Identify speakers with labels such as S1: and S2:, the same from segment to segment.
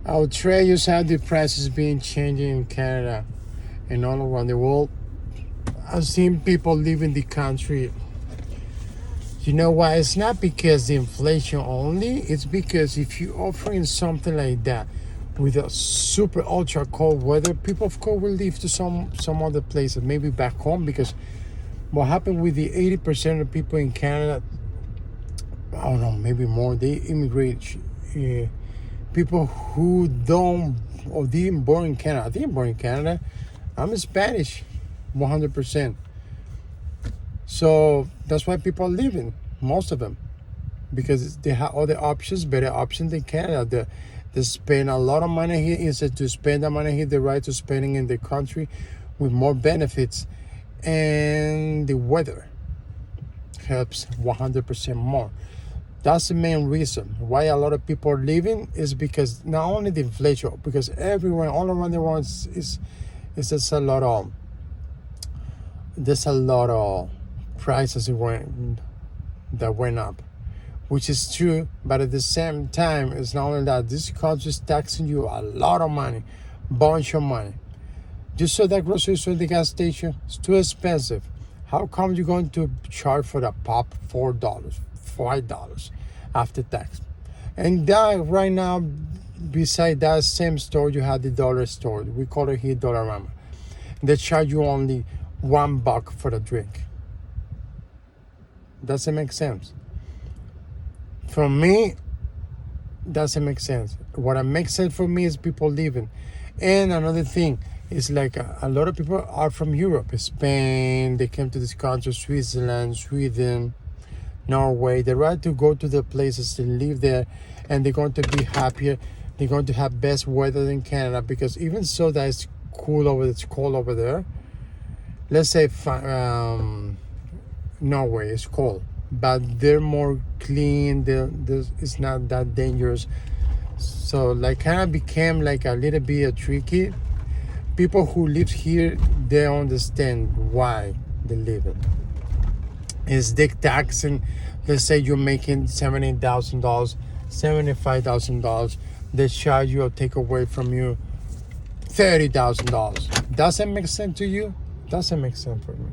S1: I'll tell you how the price is being changing in Canada and all around the world. I've seen people leaving the country. You know why? It's not because the inflation only. It's because if you're offering something like that with a super ultra cold weather, people of course will leave to some other places, maybe back home. Because what happened with the 80% of people in Canada, I don't know, maybe more, they immigrate. People who don't or didn't born in Canada. I didn't born in Canada. I'm Spanish, 100%. So that's why people are leaving, most of them, because they have other options, better options than Canada. They spend a lot of money here instead to spend the money here, the right to spending in the country with more benefits, and the weather helps 100% more. That's the main reason why a lot of people are leaving, is because not only the inflation, because everywhere, all around the world is just a lot of, there's a lot of prices that went up, which is true. But at the same time, it's not only that, this country is taxing you a lot of money, bunch of money. Just so that grocery store, the gas station, it's too expensive. How come you're going to charge for the pop $4, $5 after tax? And that right now, beside that same store, you have the dollar store. We call it here Dollarama. They charge you only $1 for the drink. Doesn't make sense. For me, doesn't make sense. What makes sense for me is people leaving. And another thing is like a lot of people are from Europe, Spain. They came to this country, Switzerland, Sweden, Norway. They right to go to the places to live there, and they're going to be happier. They're going to have best weather than Canada, because even so that it's cool it's cold over there. Let's say Norway is cold, but they're more clean. It's not that dangerous. So like kind of became like a little bit tricky. People who live here, they understand why they live it. It's the taxing. Let's say you're making $70,000, $75,000. They charge you or take away from you $30,000. Doesn't make sense to you? Doesn't make sense for me.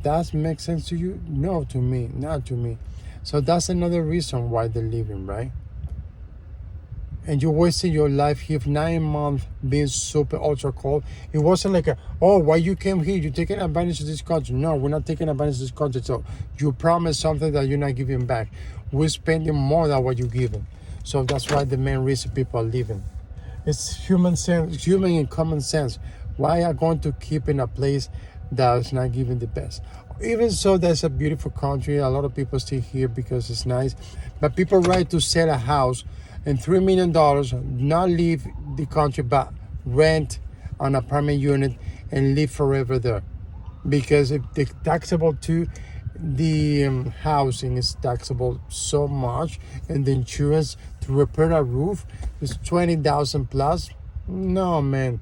S1: Does make sense to you? No, to me, not to me. So that's another reason why they're leaving, right? And you're wasting your life here for 9 months being super ultra cold. It wasn't like why you came here? You're taking advantage of this country. No, we're not taking advantage of this country. So you promise something that you're not giving back. We're spending more than what you're giving. So that's why the main reason people are leaving. It's human sense, human and common sense. Why are going to keep in a place that's not giving the best? Even so, that's a beautiful country. A lot of people stay here because it's nice. But people right to sell a house and $3 million, not leave the country, but rent an apartment unit and live forever there. Because if the taxable too, the housing is taxable so much, and the insurance to repair a roof is $20,000 plus. No, man.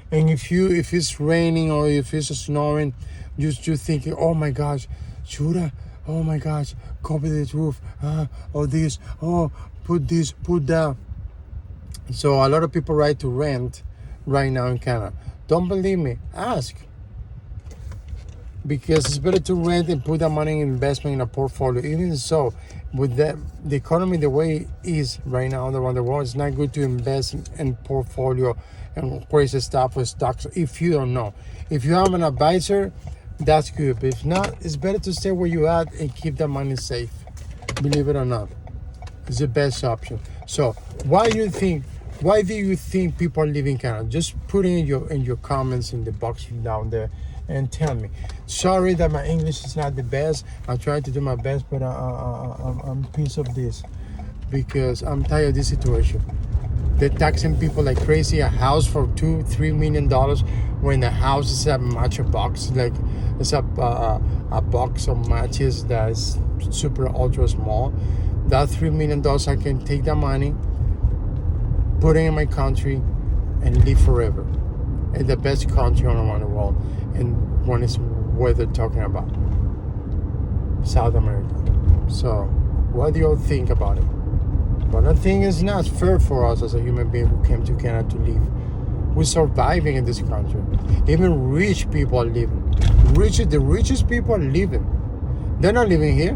S1: And if it's raining or if it's snowing, you're thinking, oh my gosh, should I? Oh my gosh, cover this roof, or this, put this, put that. So a lot of people right to rent right now in Canada. Don't believe me? Ask. Because it's better to rent and put that money in investment in a portfolio. Even so, with the economy the way it is right now around the world, it's not good to invest in portfolio and crazy stuff with stocks if you don't know. If you have an advisor, that's good. But if not, it's better to stay where you're at and keep the money safe. Believe it or not, it's the best option. So why do you think people are leaving Canada? Just put it in your comments in the box down there and tell me. Sorry that my English is not the best. I try to do my best, but I'm piece of this because I'm tired of this situation. They're taxing people like crazy. A house for $2-3 million when the house is a match box, like it's a box of matches that is super ultra small. That $3 million, I can take that money, put it in my country, and live forever. In the best country all around the world. And when it's weather talking about South America. So what do you all think about it? But I think it's not fair for us as a human being who came to Canada to live. We're surviving in this country. Even rich people are living. The richest people are living. They're not living here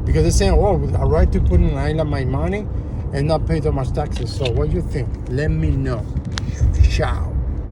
S1: because they're saying, "Oh, I right to put in an island my money and not pay too much taxes." So, what do you think? Let me know. Ciao.